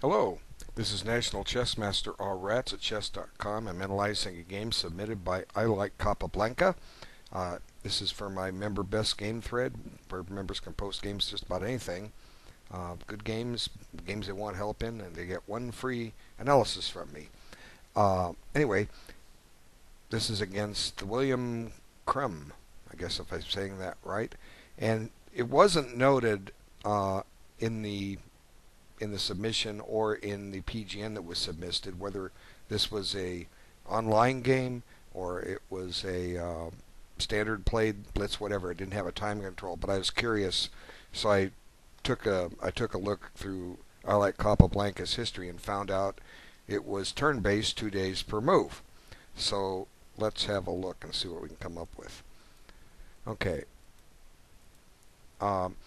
Hello, this is National Chess Master R. Rats at chess.com. I'm analyzing a game submitted by ilikecapablanca. This is for my Member Best Game thread, where members can post games just about anything. Good games, games they want help in, and they get one free analysis from me. Anyway, this is against the thewillliamkrm, I guess if I'm saying that right. And it wasn't noted in the submission or in the PGN that was submitted whether this was a online game or it was a standard played blitz, whatever. It didn't have a time control, but I was curious, so I took a look through I like Capablanca's history and found out it was turn-based, 2 days per move. So let's have a look and see what we can come up with. Okay. Um,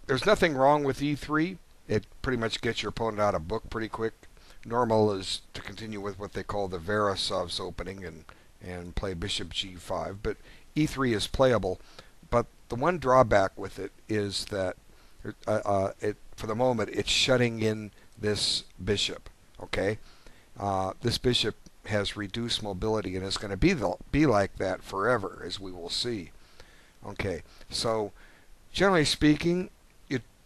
there's nothing wrong with E3. It pretty much gets your opponent out of book pretty quick. Normal is to continue with what they call the Verasov's opening and play bishop g5, but e3 is playable. But the one drawback with it is that for the moment it's shutting in this bishop. Okay, this bishop has reduced mobility and is going to be like that forever, as we will see. Okay, so generally speaking,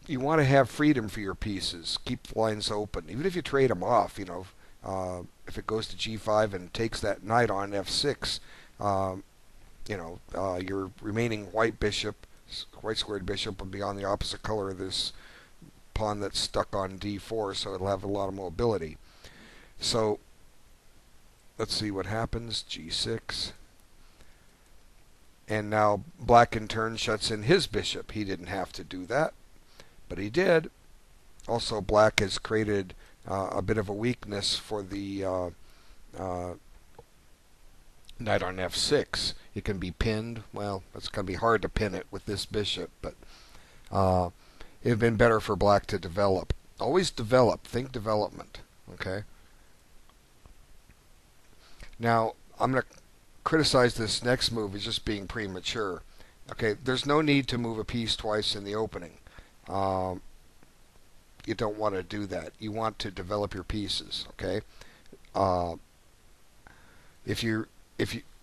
you want to have freedom for your pieces. Keep the lines open. Even if you trade them off, if it goes to g5 and takes that knight on f6, your remaining white squared bishop will be on the opposite color of this pawn that's stuck on d4, so it'll have a lot of mobility. So let's see what happens. g6. And now black in turn shuts in his bishop. He didn't have to do that, but he did. Also, black has created a bit of a weakness for the knight on f6. It can be pinned. Well, it's going to be hard to pin it with this bishop, but it would have been better for black to develop. Always develop. Think development. Okay. Now, I'm going to criticize this next move as just being premature. Okay, there's no need to move a piece twice in the opening. You don't want to do that. You want to develop your pieces. Okay.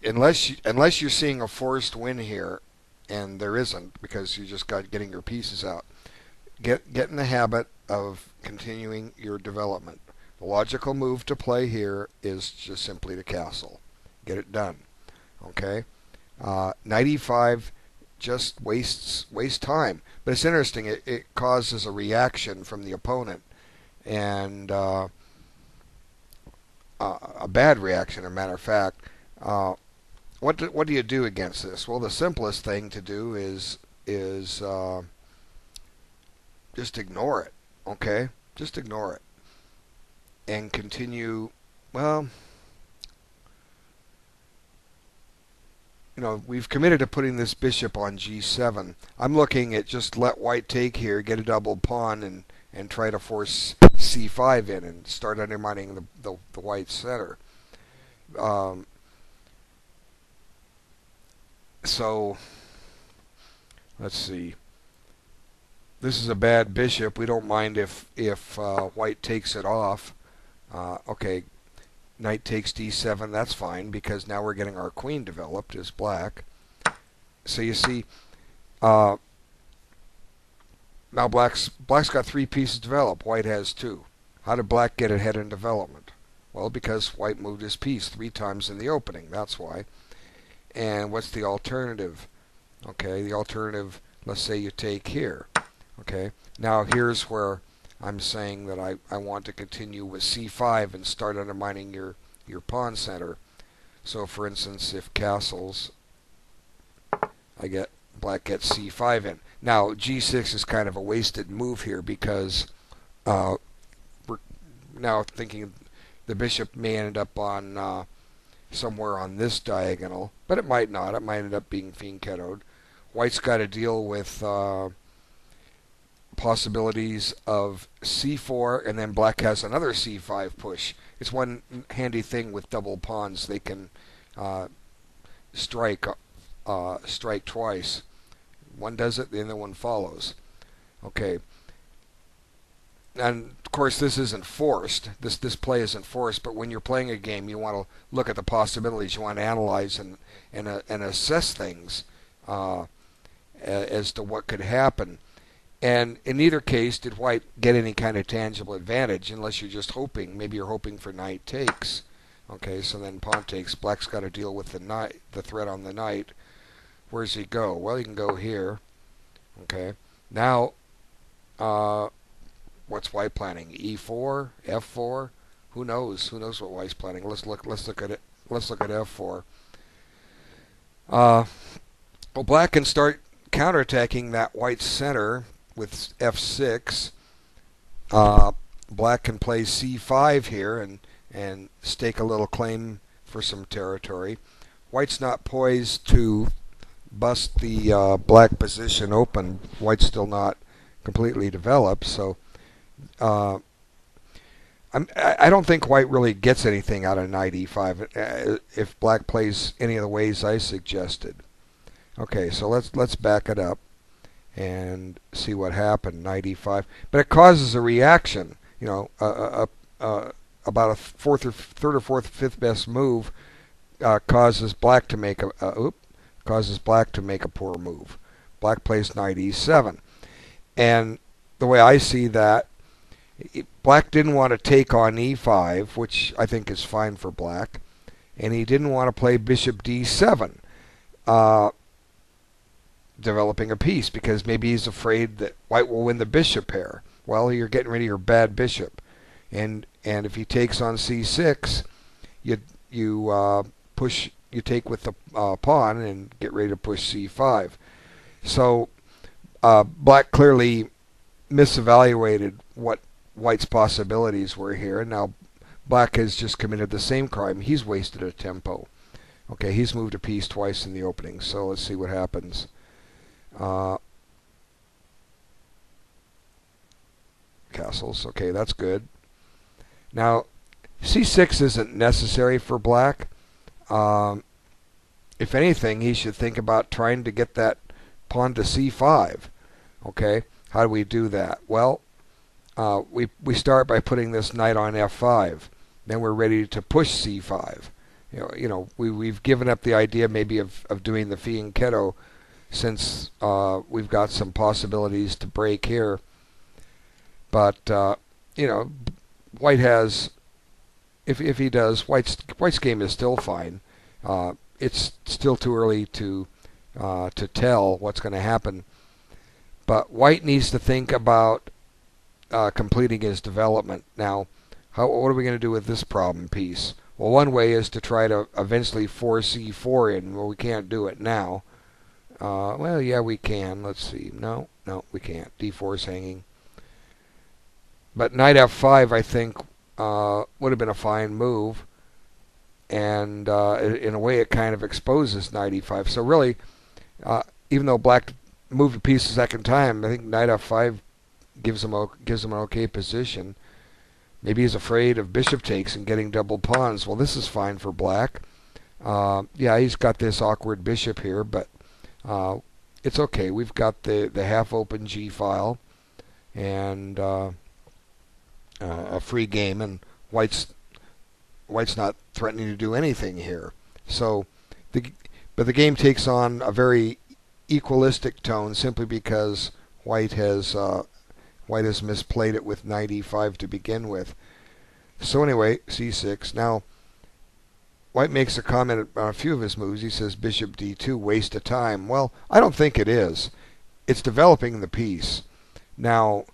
Unless you're seeing a forced win here, and there isn't because you just got getting your pieces out. Get in the habit of continuing your development. The logical move to play here is just simply to castle. Get it done. Okay. Knight e5 just wastes time. But it's interesting. It causes a reaction from the opponent, and a bad reaction, as a matter of fact. What do you do against this? Well, the simplest thing to do is just ignore it. Okay, just ignore it and continue. Well, we've committed to putting this bishop on g7. I'm looking at just let white take here, get a double pawn, and try to force c5 in and start undermining the white center. So let's see. This is a bad bishop. We don't mind if white takes it off. Okay, knight takes d7. That's fine because now we're getting our queen developed as black. So you see, now black's got 3 pieces developed. White has 2. How did black get ahead in development? Well, because white moved his piece 3 times in the opening. That's why. And what's the alternative? Okay, the alternative, let's say you take here. Okay, now here's where I'm saying that I want to continue with c5 and start undermining your pawn center. So for instance, if castles, black gets c5 in. Now g6 is kind of a wasted move here because we're now thinking the bishop may end up on somewhere on this diagonal, but it might not. It might end up being fianchettoed. White's got to deal with possibilities of c4, and then black has another c5 push. It's one handy thing with double pawns. They can strike twice. One does it, the other one follows. Okay. And course, this isn't forced. This play isn't forced. But when you're playing a game, you want to look at the possibilities. You want to analyze and assess things as to what could happen. And in neither case did white get any kind of tangible advantage, unless you're just hoping. Maybe you're hoping for knight takes. Okay, so then pawn takes. Black's got to deal with the threat on the knight. Where's he go? Well, he can go here. Okay, now what's white planning? E4, F4. Who knows? Who knows what white's planning? Let's look at it. Let's look at F4. Well, black can start counterattacking that white center with F6. Black can play C5 here and stake a little claim for some territory. White's not poised to bust the black position open. White's still not completely developed, so I don't think white really gets anything out of knight e5 if black plays any of the ways I suggested. Okay, so let's back it up and see what happened. Knight e5, but it causes a reaction. You know, about a third or fourth, fifth best move causes black to make a poor move. Black plays knight e7, and the way I see that, black didn't want to take on e5, which I think is fine for black, and he didn't want to play bishop d7. Developing a piece, because maybe he's afraid that white will win the bishop pair. Well, you're getting rid of your bad bishop, and if he takes on c6, you take with the pawn and get ready to push c5. So black clearly misevaluated what white's possibilities were here, and now black has just committed the same crime. He's wasted a tempo. Okay, he's moved a piece twice in the opening, so let's see what happens. Castles. Okay, that's good. Now, c6 isn't necessary for black. If anything, he should think about trying to get that pawn to c5. Okay, how do we do that? Well, we start by putting this knight on f5. Then we're ready to push c5. We've given up the idea maybe of doing the fianchetto, since we've got some possibilities to break here. But white has, if he does, white's game is still fine. It's still too early to tell what's going to happen. But white needs to think about completing his development. Now, what are we going to do with this problem piece? Well, one way is to try to eventually force e4 in. Well, we can't do it now. Well, yeah, we can. Let's see. No, we can't. d4 is hanging. But knight f5, I think, would have been a fine move. And in a way, it kind of exposes knight e5. So really, even though black moved a piece a second time, I think knight f5 gives him an okay position. Maybe he's afraid of bishop takes and getting double pawns. Well, this is fine for black. Yeah, he's got this awkward bishop here, but it's okay. We've got the half-open G file and a free game, and white's not threatening to do anything here. So, but the game takes on a very equalistic tone simply because white has misplayed it with knight e5 to begin with. So anyway, c6. Now, white makes a comment on a few of his moves. He says bishop d2, waste of time. Well, I don't think it is. It's developing the piece. Now,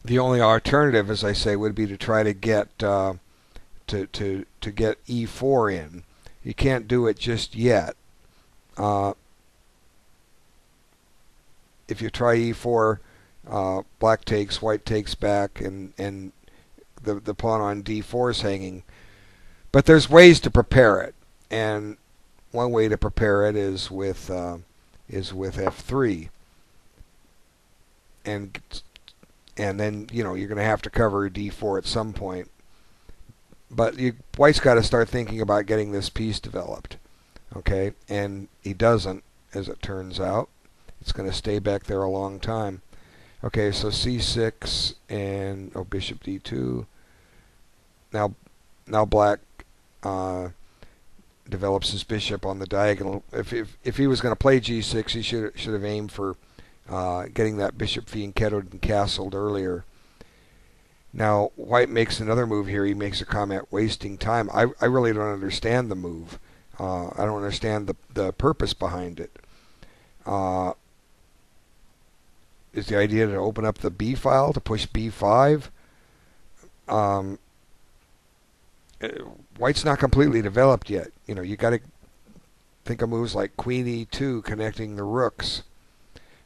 the only alternative, as I say, would be to try to get to get e4 in. You can't do it just yet. If you try e4, black takes, white takes back, and the pawn on d4 is hanging. But there's ways to prepare it, and one way to prepare it is with f3, and then you're going to have to cover d4 at some point. But white's got to start thinking about getting this piece developed, okay? And he doesn't, as it turns out. It's going to stay back there a long time. Okay, so c6 and bishop d2. Now black develops his bishop on the diagonal. If he was going to play g6, he should have aimed for getting that bishop fianchettoed and castled earlier. Now white makes another move here. He makes a comment, wasting time. I really don't understand the move. I don't understand the purpose behind it. Is the idea to open up the b file to push b5? White's not completely developed yet. You got to think of moves like queen e2 connecting the rooks,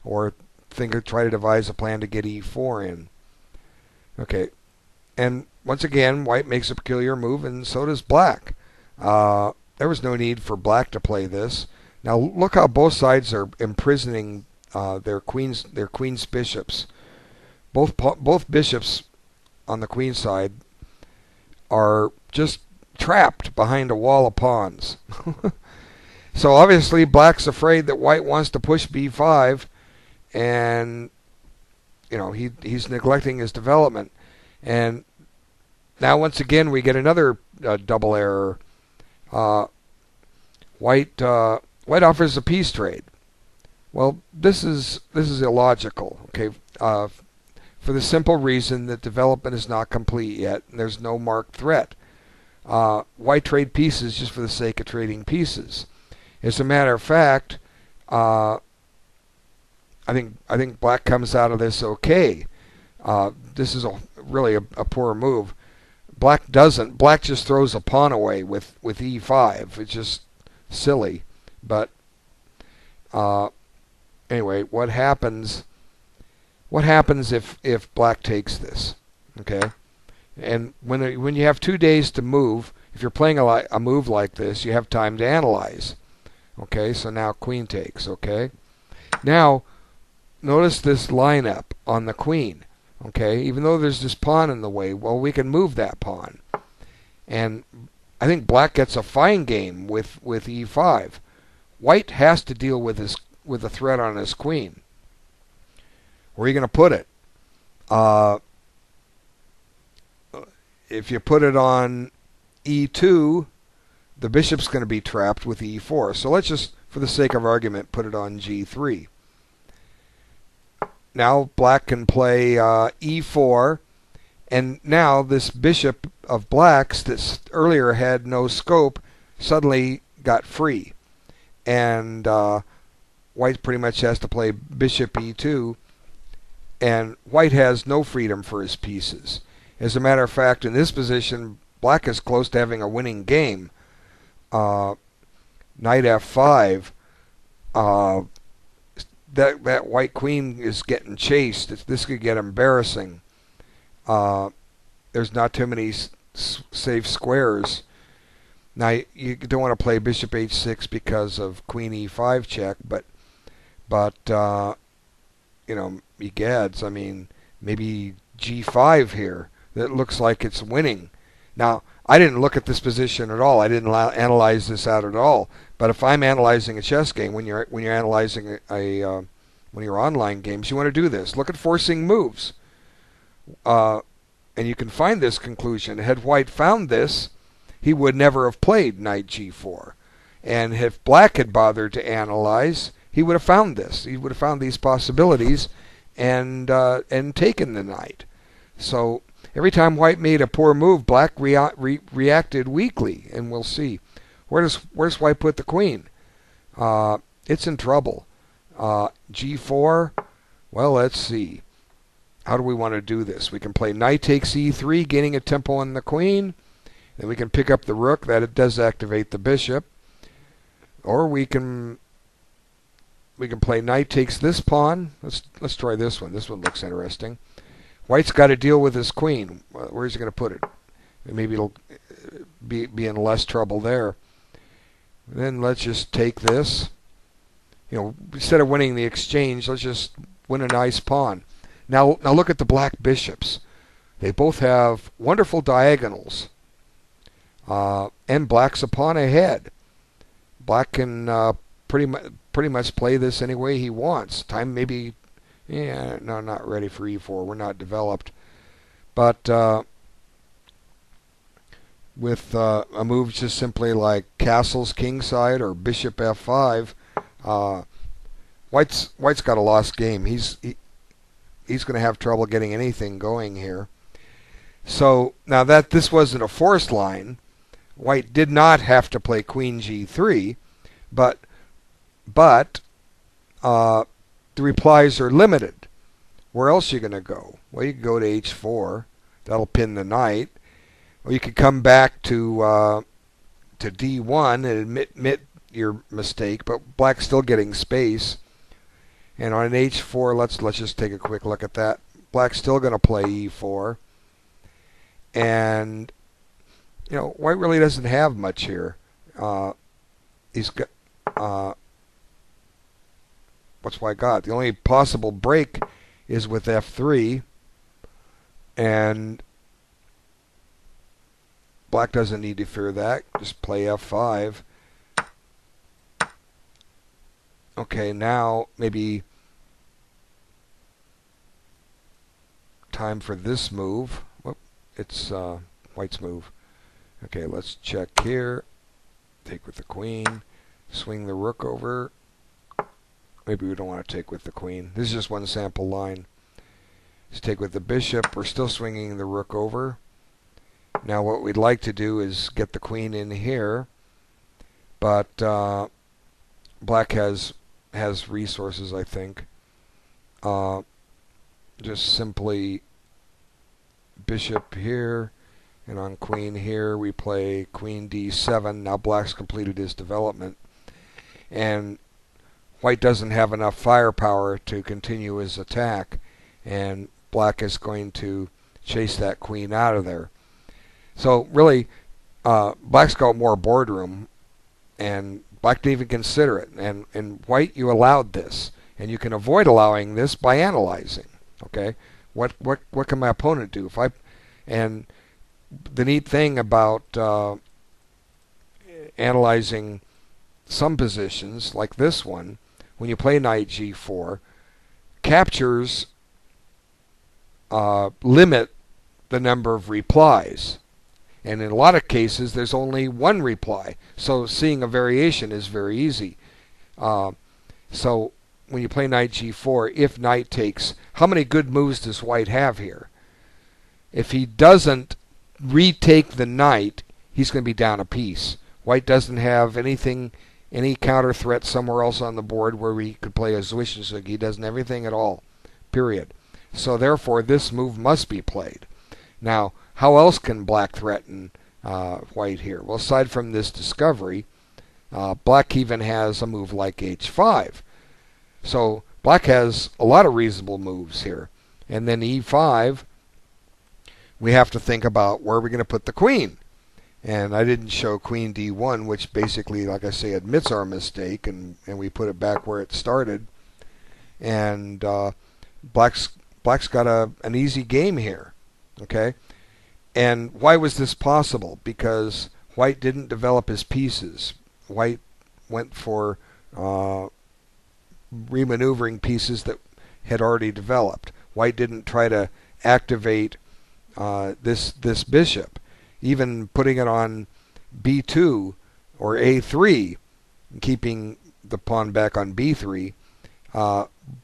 or try to devise a plan to get e4 in. Okay, and once again, white makes a peculiar move, and so does black. There was no need for black to play this. Now look how both sides are imprisoning their queens bishops. Both bishops on the queen side are just trapped behind a wall of pawns. So obviously black's afraid that white wants to push b5, and he's neglecting his development. And now once again we get another double error. White offers a peace trade. Well, this is illogical. Okay, for the simple reason that development is not complete yet, and there's no marked threat. Why trade pieces just for the sake of trading pieces? As a matter of fact, I think black comes out of this okay. This is really a poor move. Black doesn't. Black just throws a pawn away with e5. It's just silly. But anyway, what happens if black takes this? Okay, and when you have 2 days to move, if you're playing a move like this, you have time to analyze. Okay, so now queen takes. Okay, now notice this lineup on the queen. Okay, even though there's this pawn in the way, well, we can move that pawn, and I think black gets a fine game with e5. White has to deal with the threat on his queen. Where are you going to put it? If you put it on e2, the bishop's going to be trapped with e4. So let's just, for the sake of argument, put it on g3. Now black can play e4, and now this bishop of black's that earlier had no scope suddenly got free. And white pretty much has to play bishop e2, and white has no freedom for his pieces. As a matter of fact, in this position, black is close to having a winning game. Knight f5. That white queen is getting chased. This could get embarrassing. There's not too many safe squares. Now you don't want to play bishop h6 because of queen e5 check, but egads, I mean, maybe g5 here. That looks like it's winning. Now, I didn't look at this position at all. I didn't analyze this out at all. But if I'm analyzing a chess game, when you're analyzing one of your online games, you want to do this. Look at forcing moves, and you can find this conclusion. Had white found this, he would never have played knight g4. And if black had bothered to analyze, he would have found this. He would have found these possibilities and taken the knight. So every time white made a poor move, black reacted weakly, and we'll see. Where's white put the queen? It's in trouble. G4. Well, let's see. How do we want to do this? We can play knight takes e3, gaining a tempo on the queen. Then we can pick up the rook. That it does activate the bishop. Or we can play knight takes this pawn. Let's try this one. This one looks interesting. White's got to deal with his queen. Where's he going to put it? Maybe it'll be in less trouble there. Then let's just take this. Instead of winning the exchange, let's just win a nice pawn. Now look at the black bishops. They both have wonderful diagonals. And black's a pawn ahead. Black can pretty much play this any way he wants. Time maybe Yeah, no, not ready for e4. We're not developed. But with a move just simply like castles kingside or bishop f5, White's got a lost game. He's going to have trouble getting anything going here. So now that this wasn't a forced line, White did not have to play queen g3, but the replies are limited. Where else are you going to go? Well, you can go to h4. That'll pin the knight. Or you could come back to d1 and admit your mistake, but Black's still getting space. And on an h4, let's just take a quick look at that. Black's still going to play e4. And White really doesn't have much here. He's got what's White got? The only possible break is with f3, and Black doesn't need to fear that. Just play f5. Okay, now maybe time for this move. Whoop, it's White's move. Okay, let's check here. Take with the queen. Swing the rook over. Maybe we don't want to take with the queen. This is just one sample line. Let's take with the bishop. We're still swinging the rook over. Now what we'd like to do is get the queen in here, but Black has resources, I think. Just simply bishop here, and on queen here we play queen d7. Now Black's completed his development, and White doesn't have enough firepower to continue his attack, and Black is going to chase that queen out of there. So really, Black's got more boardroom, and Black didn't even consider it. And White, you allowed this, and you can avoid allowing this by analyzing. Okay, what can my opponent do if I? And the neat thing about analyzing some positions like this one, when you play knight g4, captures limit the number of replies. And in a lot of cases, there's only one reply. So seeing a variation is very easy. So when you play knight g4, if knight takes, how many good moves does White have here? If he doesn't retake the knight, he's going to be down a piece. White doesn't have anything, any counter threat somewhere else on the board where he could play a Zwischenzug. He doesn't have anything at all, period. So therefore, this move must be played. Now, how else can Black threaten White here? Well, aside from this discovery, Black even has a move like h5. So Black has a lot of reasonable moves here. And then e5, we have to think about where we're going to put the queen. And I didn't show queen d1, which basically, like I say, admits our mistake, and we put it back where it started. And Black's got an easy game here. Okay? And why was this possible? Because White didn't develop his pieces. White went for remaneuvering pieces that had already developed. White didn't try to activate this bishop. Even putting it on b2 or a3, keeping the pawn back on b3,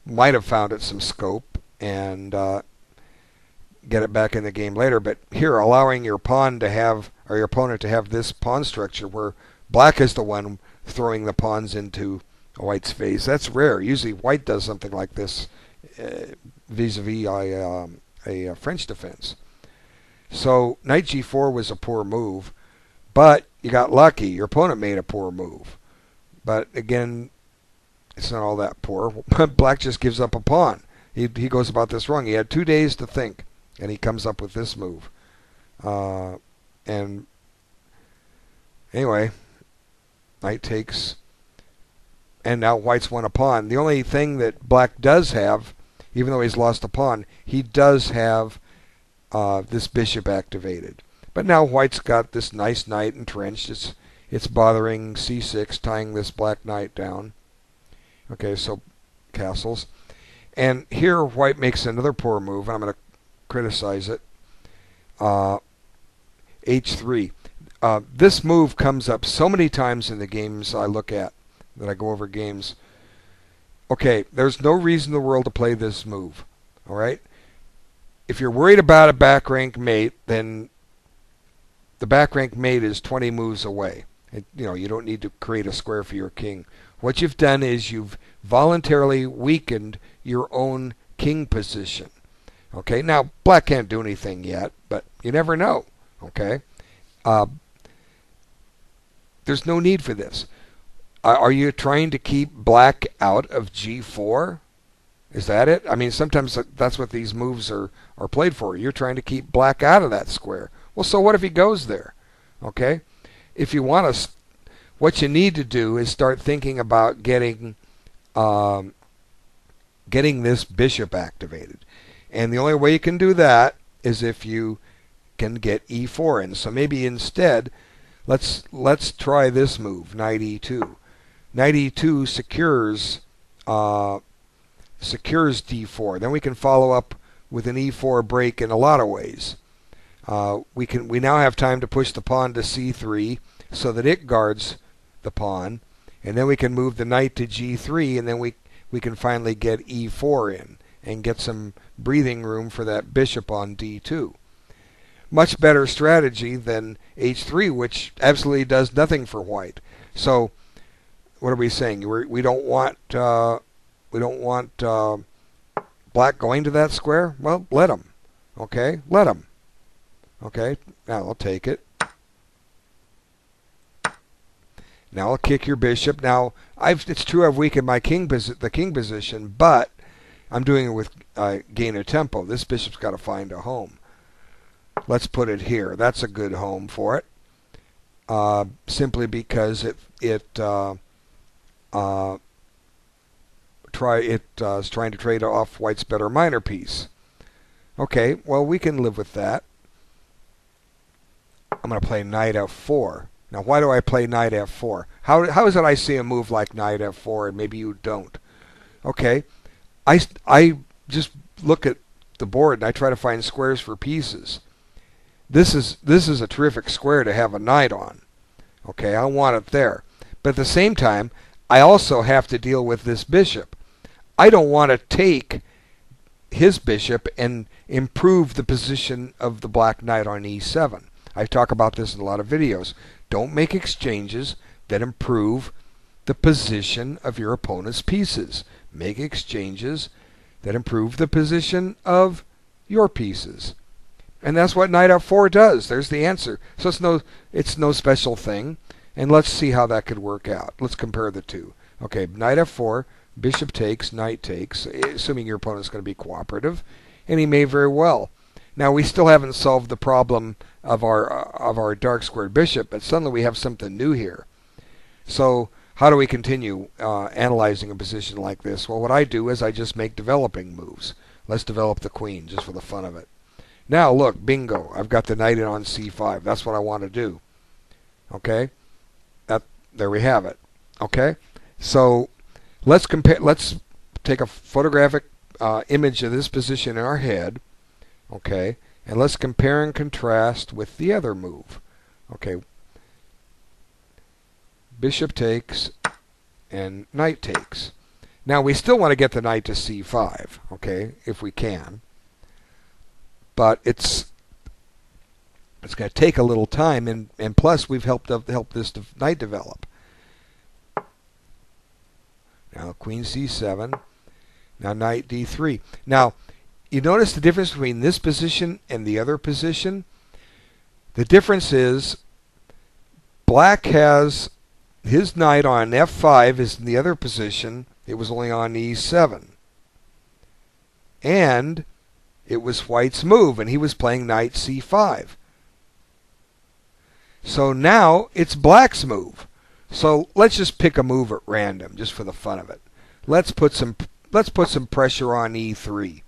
might have found it some scope and get it back in the game later. But here, allowing your pawn to have, or your opponent to have this pawn structure where Black is the one throwing the pawns into White's face, that's rare. Usually White does something like this vis-a-vis a French defense. So knight g4 was a poor move, but you got lucky. Your opponent made a poor move. But again, it's not all that poor. Black just gives up a pawn. He goes about this wrong. He had 2 days to think, and he comes up with this move. And anyway, knight takes, and now White's won a pawn. The only thing that Black does have, even though he's lost a pawn, he does have this bishop activated. But now White's got this nice knight entrenched. It's bothering c6, tying this black knight down. Okay, so castles. And here white makes another poor move, and I'm going to criticize it. H3. This move comes up so many times in the games I look at, that I go over games. Okay, there's no reason in the world to play this move. All right? If you're worried about a back rank mate, then the back rank mate is 20 moves away. You don't need to create a square for your king. What you've done is you've voluntarily weakened your own king position. Okay, now black can't do anything yet, but you never know. Okay, there's no need for this. Are you trying to keep black out of G4? Is that it? I mean, sometimes that's what these moves are played for. You're trying to keep black out of that square. Well, so what if he goes there? Okay, if you want to, what you need to do is start thinking about getting this bishop activated. And the only way you can do that is if you can get E4 in. So maybe instead, let's try this move, knight E2. Knight E2 secures D4. Then we can follow up with an E4 break in a lot of ways. We now have time to push the pawn to C3 so that it guards the pawn, and then we can move the knight to G3, and then we can finally get E4 in and get some breathing room for that bishop on D2. Much better strategy than H3, which absolutely does nothing for white. So what are we saying? We don't want black going to that square? Well, let him. Okay, let him. Okay, now I'll take it. Now I'll kick your bishop. Now it's true I've weakened my the king position, but I'm doing it with gain of tempo. This bishop's got to find a home. Let's put it here. That's a good home for it. Simply because it's trying to trade off white's better minor piece. Okay, well, we can live with that. I'm going to play knight F4. Now, why do I play knight F4? How is it I see a move like knight F4 and maybe you don't? Okay, I just look at the board and I try to find squares for pieces. This is a terrific square to have a knight on. Okay, I want it there. But at the same time, I also have to deal with this bishop. I don't want to take his bishop and improve the position of the black knight on E7. I talk about this in a lot of videos. Don't make exchanges that improve the position of your opponent's pieces. Make exchanges that improve the position of your pieces. And that's what knight F4 does. There's the answer. So it's no special thing. And let's see how that could work out. Let's compare the two. Okay, knight F4, bishop takes, knight takes, assuming your opponent's going to be cooperative, and he may very well. Now, we still haven't solved the problem of our dark squared bishop, but suddenly we have something new here. So how do we continue analyzing a position like this? Well, what I do is I just make developing moves. Let's develop the queen just for the fun of it. Now, look, bingo. I've got the knight in on C5. That's what I want to do. Okay? There we have it. Okay? So let's compare. Let's take a photographic image of this position in our head. Okay? And let's compare and contrast with the other move. Okay? Bishop takes and knight takes. Now, we still want to get the knight to C5. Okay? If we can. But it's going to take a little time, and plus we've helped this knight develop. Now queen C7. Now knight D3. Now you notice the difference between this position and the other position. The difference is black has his knight on F5 is in the other position. It was only on E7. And it was white's move, and he was playing knight C5. So now it's black's move. So let's just pick a move at random, just for the fun of it. Let's put some pressure on E3.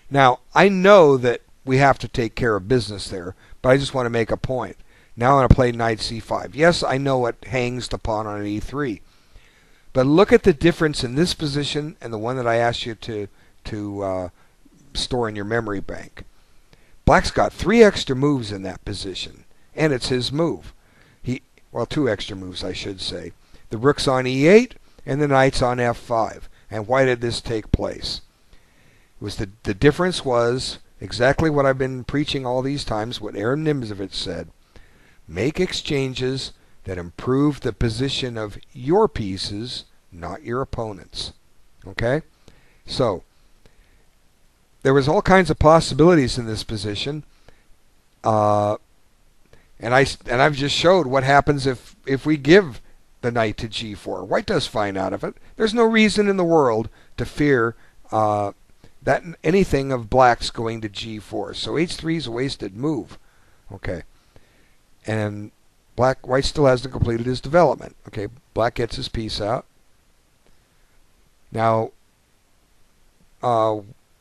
Now I know that we have to take care of business there, but I just want to make a point. Now I'm going to play knight C5. Yes, I know it hangs the pawn on E3, but look at the difference in this position and the one that I asked you to to store in your memory bank. Black's got 3 extra moves in that position, and it's his move. Well, 2 extra moves, I should say. The rook's on e8, and the knight's on f5. And why did this take place? It was the difference was exactly what I've been preaching all these times, what Aaron Nimzovich said. Make exchanges that improve the position of your pieces, not your opponent's. Okay? So, there was all kinds of possibilities in this position. And I've just showed what happens if we give the knight to g4. White does fine out of it. There's no reason in the world to fear that anything of black's going to g4. So h3 is a wasted move. Okay. And white still hasn't completed his development. Okay, black gets his piece out. Now,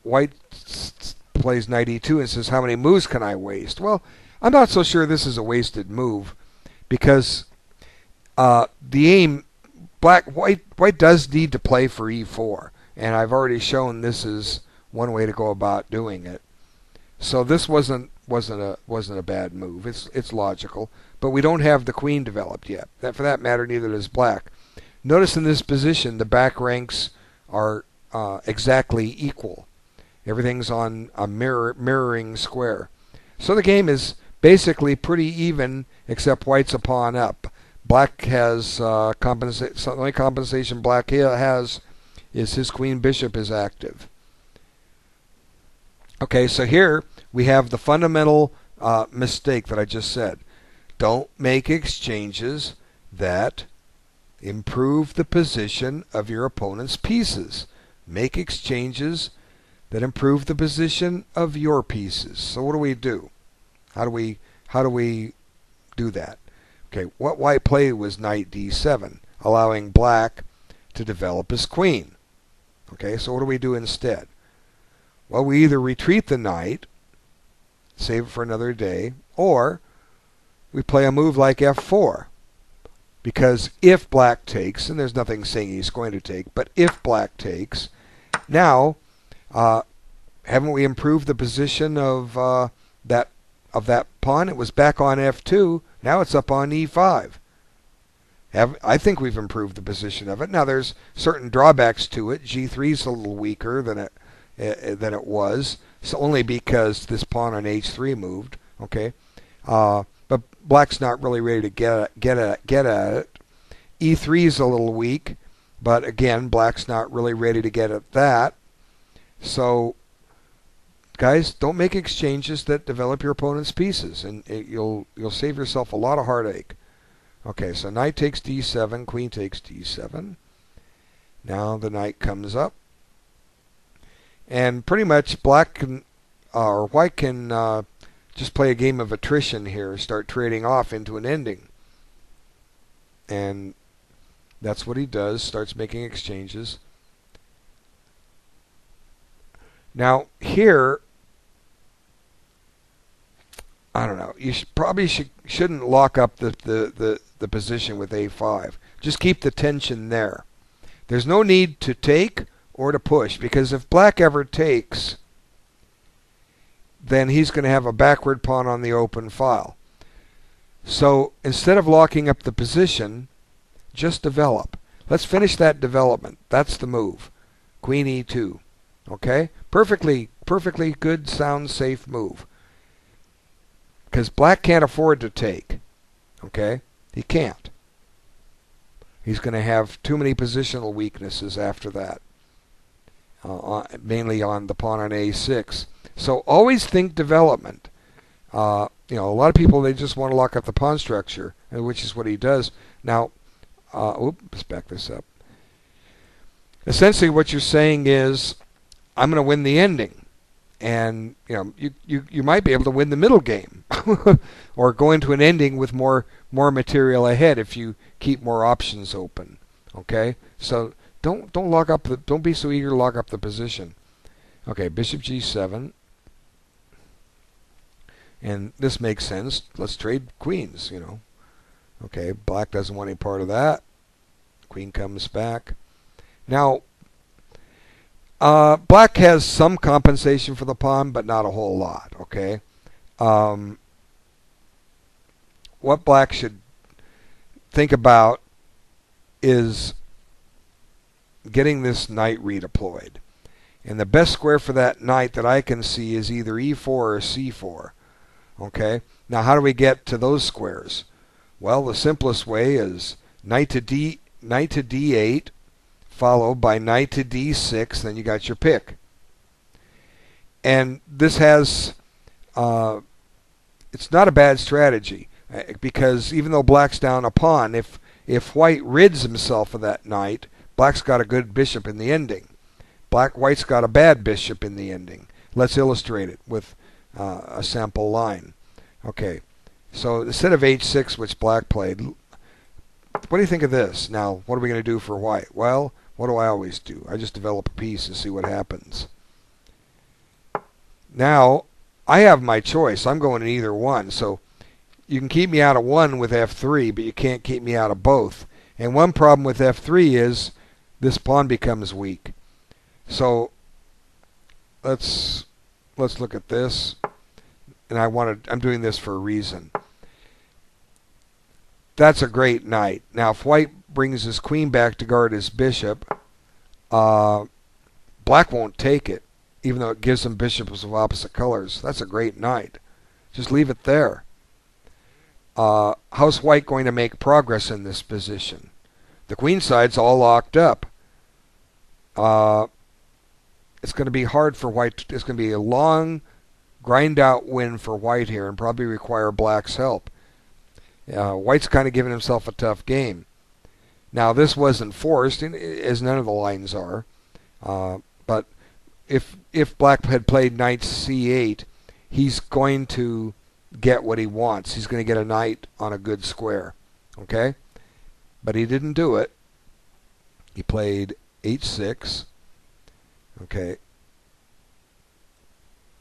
white plays knight e2 and says, how many moves can I waste? Well, I'm not so sure this is a wasted move, because the aim, white does need to play for e4, and I've already shown this is one way to go about doing it. So this wasn't a bad move. It's logical, but we don't have the queen developed yet. For that matter, neither does black. Notice in this position the back ranks are exactly equal. Everything's on a mirroring square. So the game is basically pretty even, except white's a pawn up. Black has the only compensation black has is his queen bishop is active. Okay, so here we have the fundamental mistake that I just said. Don't make exchanges that improve the position of your opponent's pieces. Make exchanges that improve the position of your pieces. So what do we do? How do we do that? Okay, what white played was knight d7, allowing black to develop his queen. Okay, so what do we do instead? Well, we either retreat the knight, save it for another day, or we play a move like f4. Because if black takes, and there's nothing saying he's going to take, but if black takes, now haven't we improved the position of that pawn? It was back on f2. Now it's up on e5. I think we've improved the position of it. Now there's certain drawbacks to it. g3 is a little weaker than it was, so only because this pawn on h3 moved. Okay, but black's not really ready to get at it. e3 is a little weak, but again, black's not really ready to get at that. So, guys, don't make exchanges that develop your opponent's pieces, and you'll save yourself a lot of heartache. Okay, so knight takes d7, queen takes d7. Now the knight comes up, and pretty much black can, or white can just play a game of attrition here, start trading off into an ending. And that's what he does, starts making exchanges. Now here, I don't know, you probably shouldn't lock up the position with a5. Just keep the tension there. There's no need to take or to push, because if black ever takes, then he's going to have a backward pawn on the open file. So instead of locking up the position, just develop. Let's finish that development. That's the move. Queen e2. Okay? Perfectly good, sound, safe move. Because black can't afford to take. Okay? He can't. He's going to have too many positional weaknesses after that. Mainly on the pawn on a6. So always think development. A lot of people, they just want to lock up the pawn structure, which is what he does. Now, let's back this up. Essentially, what you're saying is, I'm going to win the ending, and you might be able to win the middle game, or go into an ending with more material ahead if you keep more options open. Okay, so don't lock up don't be so eager to lock up the position. Okay, bishop g7. And this makes sense. Let's trade queens, Okay, black doesn't want any part of that. Queen comes back. Now, Black has some compensation for the pawn, but not a whole lot, okay? What black should think about is getting this knight redeployed. And the best square for that knight that I can see is either e4 or c4. Okay? Now how do we get to those squares? Well, the simplest way is knight to d8, followed by knight to d6, then you got your pick. And this has, it's not a bad strategy, because even though black's down a pawn, if white rids himself of that knight, black's got a good bishop in the ending. White's got a bad bishop in the ending. Let's illustrate it with a sample line. Okay, so instead of h6, which black played, what do you think of this? Now, what are we going to do for white? Well, what do I always do? I just develop a piece and see what happens. Now, I have my choice. I'm going in either one. So you can keep me out of one with f3, but you can't keep me out of both. And one problem with f3 is this pawn becomes weak. So let's look at this. And I'm doing this for a reason. That's a great knight. Now, if white brings his queen back to guard his bishop, black won't take it, even though it gives him bishops of opposite colors. That's a great knight. Just leave it there. How's white going to make progress in this position? The queen side's all locked up. It's going to be hard for white. It's going to be a long, grind-out win for white here and probably require black's help. White's kind of giving himself a tough game. Now, this wasn't forced, as none of the lines are. But if black had played knight c8, he's going to get what he wants. He's going to get a knight on a good square. Okay? But he didn't do it. He played h6. Okay.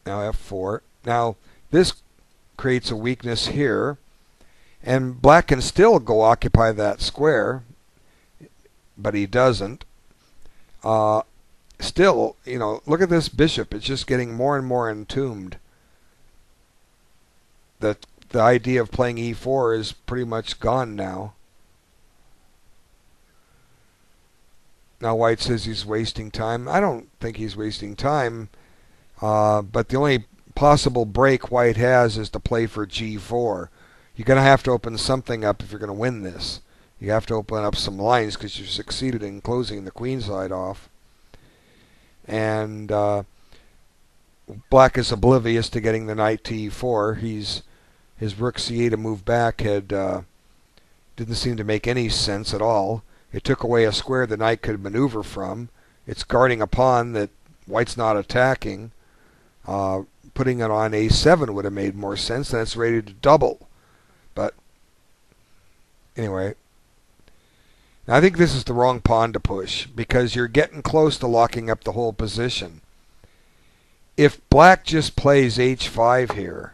Now f4. Now, this creates a weakness here. And black can still go occupy that square, but he doesn't. Still, you know, look at this bishop. It's just getting more and more entombed. The idea of playing e4 is pretty much gone now. Now white says he's wasting time. I don't think he's wasting time. But the only possible break white has is to play for g4. You're going to have to open something up if you're going to win this. You have to open up some lines because you've succeeded in closing the queen side off. And black is oblivious to getting the knight to e4. His rook c8 to move back didn't seem to make any sense at all. It took away a square the knight could maneuver from. It's guarding a pawn that white's not attacking. Putting it on a7 would have made more sense. Then it's ready to double. But anyway, I think this is the wrong pawn to push because you're getting close to locking up the whole position. If black just plays h5 here,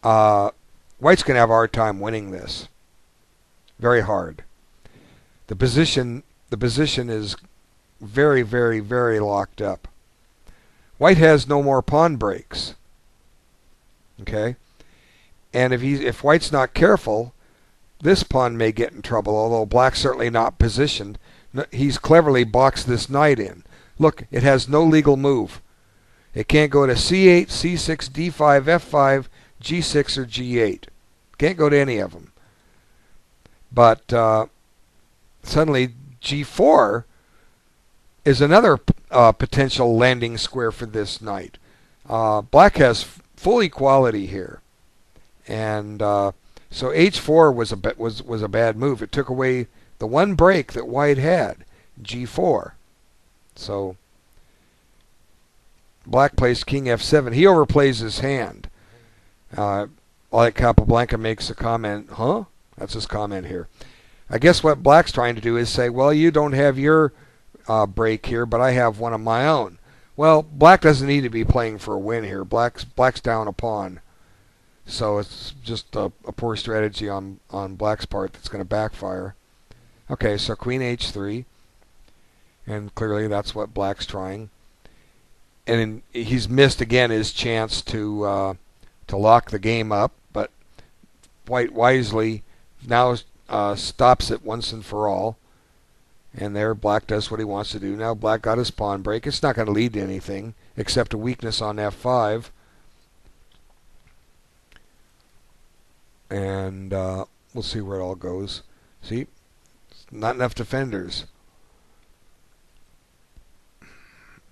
white's going to have a hard time winning this. Very hard. The position is very, very, very locked up. White has no more pawn breaks. Okay? And if white's not careful, this pawn may get in trouble, although black's certainly not positioned. He's cleverly boxed this knight in. Look, it has no legal move. It can't go to c8, c6, d5, f5, g6, or g8. Can't go to any of them. But suddenly g4 is another potential landing square for this knight. Black has full equality here. And so h4 was a bad move. It took away the one break that white had, g4. So black plays king f7. He overplays his hand. ilikecapablanca makes a comment, huh? That's his comment here. I guess what black's trying to do is say, well, you don't have your break here, but I have one of my own. Well, black doesn't need to be playing for a win here. Black's down a pawn. So it's just a poor strategy on black's part that's going to backfire. Okay, so queen h3. And clearly that's what black's trying. And he's missed again his chance to lock the game up, but white wisely now stops it once and for all. And there black does what he wants to do. Now black got his pawn break. It's not going to lead to anything except a weakness on f5. And we'll see where it all goes. See? Not enough defenders.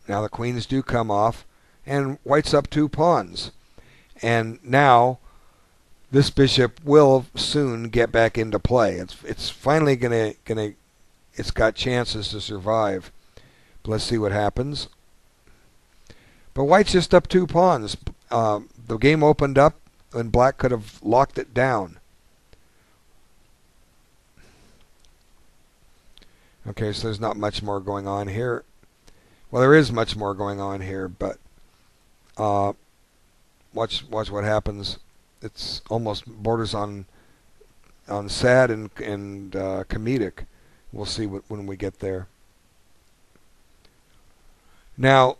Now the queens do come off, and white's up 2 pawns. And now this bishop will soon get back into play. It's finally it's got chances to survive. But let's see what happens. But white's just up 2 pawns. The game opened up, and black could have locked it down. Okay, so there's not much more going on here. Well, there is much more going on here, but watch what happens. It's almost borders on sad and comedic. We'll see when we get there. Now,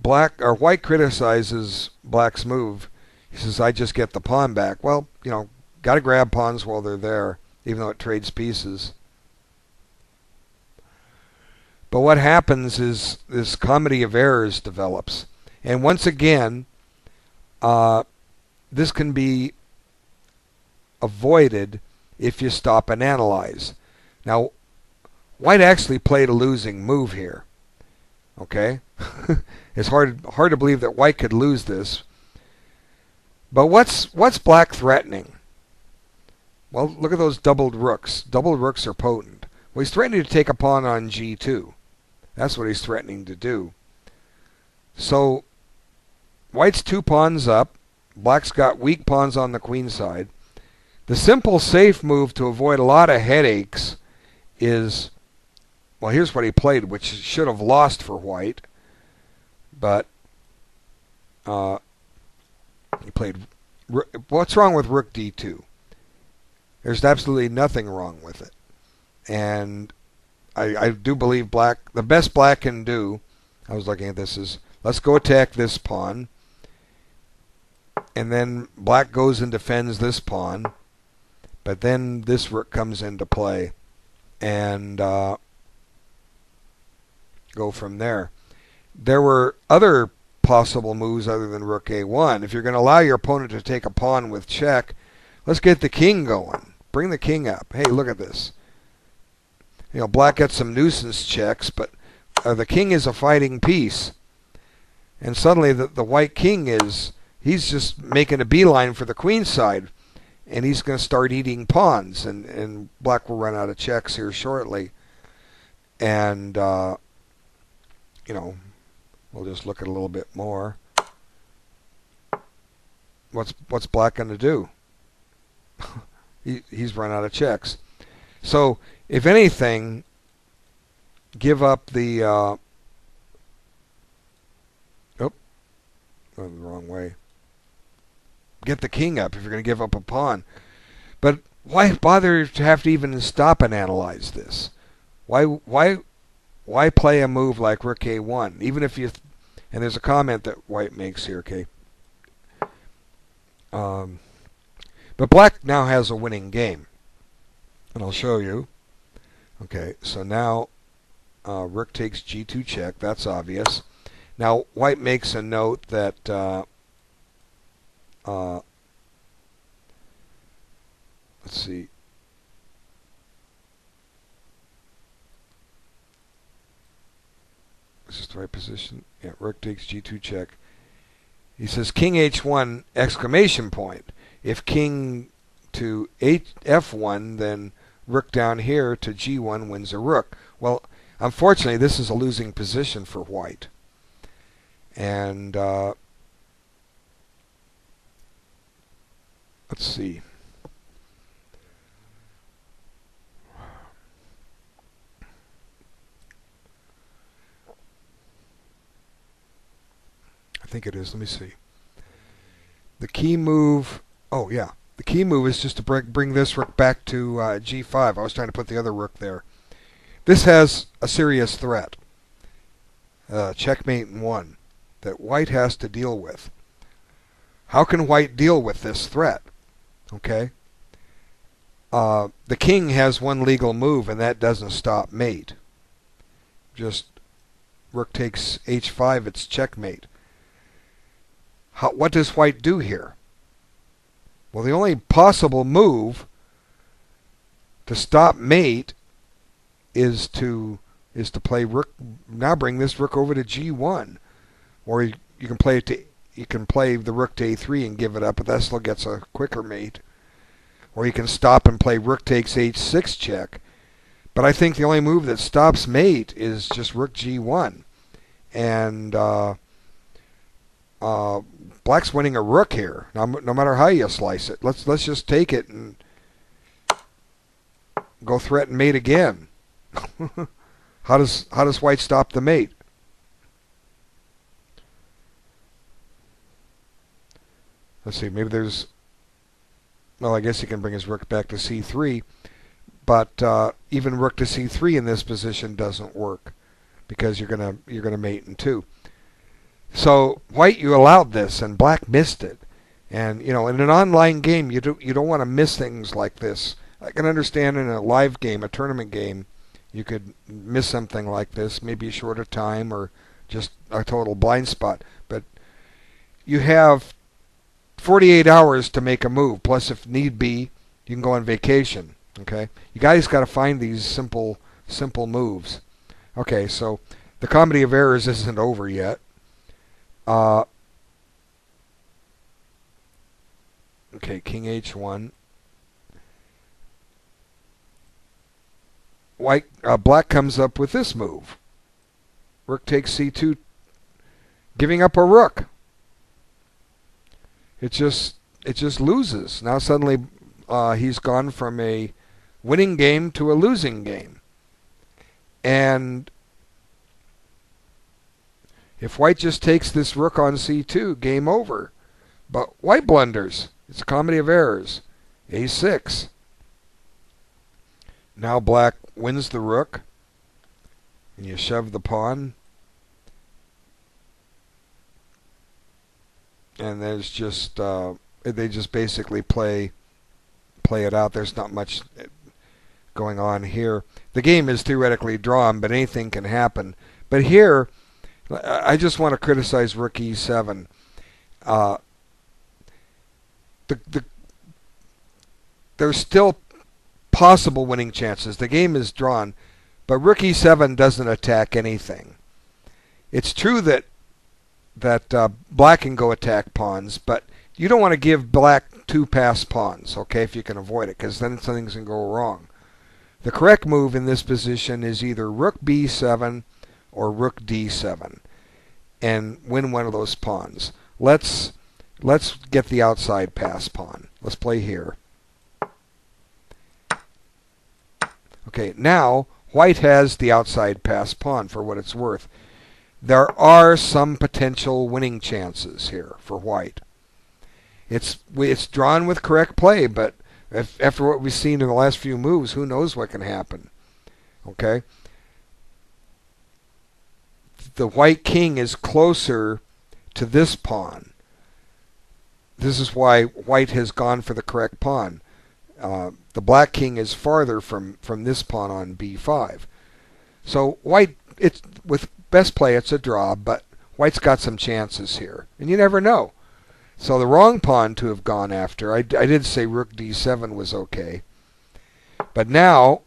white criticizes black's move. He says, "I just get the pawn back." Well, got to grab pawns while they're there, even though it trades pieces. But what happens is this comedy of errors develops. And once again, this can be avoided if you stop and analyze. Now, white actually played a losing move here. Okay? It's hard to believe that white could lose this. But what's black threatening? Well, look at those doubled rooks. Doubled rooks are potent. Well, he's threatening to take a pawn on g2. That's what he's threatening to do. So white's 2 pawns up. Black's got weak pawns on the queen side. The simple safe move to avoid a lot of headaches is, well, here's what he played, which should have lost for white. But he played, what's wrong with rook d2? There's absolutely nothing wrong with it. And I do believe the best black can do, I was looking at this, is let's go attack this pawn. And then black goes and defends this pawn. But then this rook comes into play. And go from there. There were other possible moves other than rook a1. If you're going to allow your opponent to take a pawn with check, let's get the king going. Bring the king up. Hey, look at this. Black gets some nuisance checks, but the king is a fighting piece. And suddenly the white king he's just making a beeline for the queen side. And he's going to start eating pawns. And black will run out of checks here shortly. And, we'll just look at a little bit more. What's black going to do? He's run out of checks. So, if anything, give up the going the wrong way. Get the king up if you're going to give up a pawn. But why bother to have to even stop and analyze this? Why play a move like rook a1? Even if you, and there's a comment that white makes here, okay? But black now has a winning game. And I'll show you. Okay, so now rook takes g2 check. That's obvious. Now white makes a note that let's see. Is this the right position? Yeah, rook takes g2 check. He says king h1 exclamation point. If king to f1, then rook down here to g1 wins a rook. Well, unfortunately, this is a losing position for white. And let's see. I think it is. Let me see. The key move. Oh, yeah. The key move is just to bring this rook back to g5. I was trying to put the other rook there. This has a serious threat, checkmate in one, that white has to deal with. How can white deal with this threat? Okay. The king has one legal move, and that doesn't stop mate. Just rook takes h5, it's checkmate. What does white do here? Well, the only possible move to stop mate is to play rook. Now bring this rook over to g1, or you can play the rook to a3 and give it up, but that still gets a quicker mate. Or you can stop and play rook takes h6 check. But I think the only move that stops mate is just rook g1, and black's winning a rook here. Now, no matter how you slice it, let's just take it and go threaten mate again. How does white stop the mate? Let's see. Maybe there's. Well, I guess he can bring his rook back to c3, but even rook to c3 in this position doesn't work because you're gonna mate in two. So white, you allowed this, and black missed it. And in an online game, you don't want to miss things like this. I can understand in a live game, a tournament game, you could miss something like this, maybe a shorter time or just a total blind spot. But you have 48 hours to make a move. Plus, if need be, you can go on vacation. Okay, you guys got to find these simple moves. Okay, so the comedy of errors isn't over yet. Okay, king h1. Black comes up with this move. Rook takes c2, giving up a rook. It just loses. Now suddenly he's gone from a winning game to a losing game. And if white just takes this rook on c2, game over. But white blunders. It's a comedy of errors. a6. Now black wins the rook, and you shove the pawn. And there's just they just basically play it out. There's not much going on here. The game is theoretically drawn, but anything can happen. But here, I just want to criticize rook e7. There's still possible winning chances. The game is drawn, but rook e7 doesn't attack anything. It's true that black can go attack pawns, but you don't want to give black two passed pawns, okay, if you can avoid it, because then something's going to go wrong. The correct move in this position is either rook b7 or rook d7, and win one of those pawns. Let's get the outside pass pawn. Let's play here. Okay, now white has the outside pass pawn for what it's worth. There are some potential winning chances here for white. It's drawn with correct play, but after what we've seen in the last few moves, who knows what can happen. Okay? The white king is closer to this pawn. This is why white has gone for the correct pawn. The black king is farther from this pawn on b5. So white, with best play, it's a draw, but white's got some chances here. And you never know. So the wrong pawn to have gone after, I did say rook d7 was okay. But now,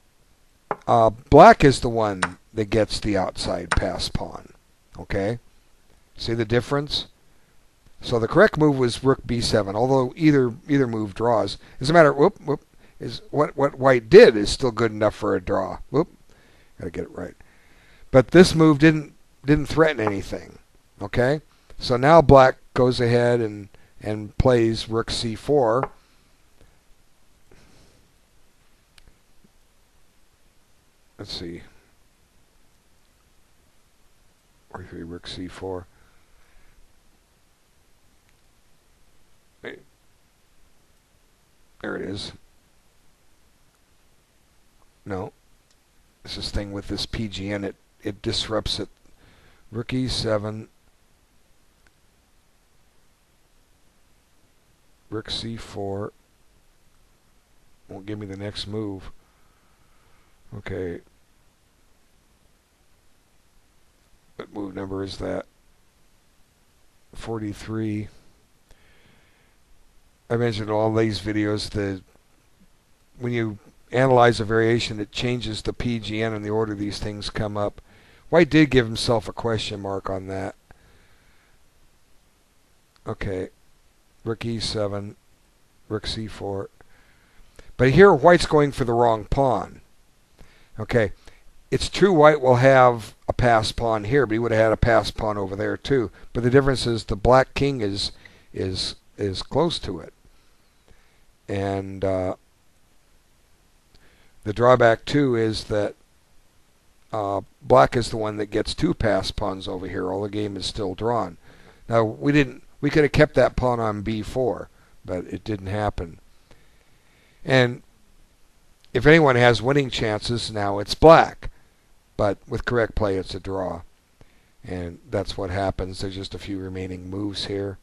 black is the one that gets the outside pass pawn. Okay? See the difference? So the correct move was rook b7, although either move draws. As a matter of, is what white did is still good enough for a draw. Gotta get it right. But this move didn't threaten anything. Okay? So now black goes ahead and plays rook c4. Let's see. Rook c4. There it is. No. It's this thing with this PGN. It disrupts it. Rook e7. Rook c4. Won't give me the next move. Okay. What move number is that? 43. I mentioned in all these videos that when you analyze a variation, it changes the PGN in the order these things come up. White did give himself a question mark on that. Okay. Rook e7. Rook c4. But here White's going for the wrong pawn. Okay. It's true White will have a passed pawn here, but he would have had a passed pawn over there too. But the difference is the black king is close to it. And the drawback too is that black is the one that gets two passed pawns over here. All the game is still drawn. Now we could have kept that pawn on b4, but it didn't happen. And if anyone has winning chances now, it's black. But with correct play, it's a draw. And that's what happens. There's just a few remaining moves here.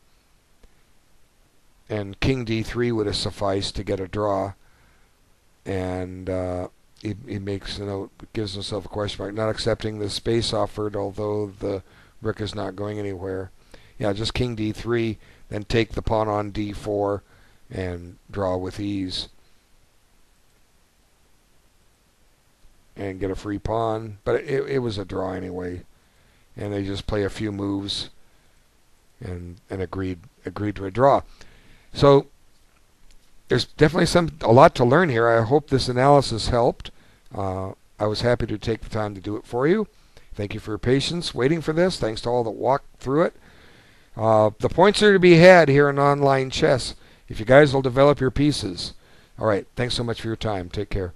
And king d3 would have sufficed to get a draw. And he makes a note, gives himself a question mark, not accepting the space offered, although the rook is not going anywhere. Yeah, just king d3, then take the pawn on d4 and draw with ease. And get a free pawn, but it was a draw anyway. And they just play a few moves and agreed to a draw. So there's definitely a lot to learn here. I hope this analysis helped. I was happy to take the time to do it for you. Thank you for your patience waiting for this. Thanks to all that walked through it. The points are to be had here in online chess if you guys will develop your pieces. All right, thanks so much for your time. Take care.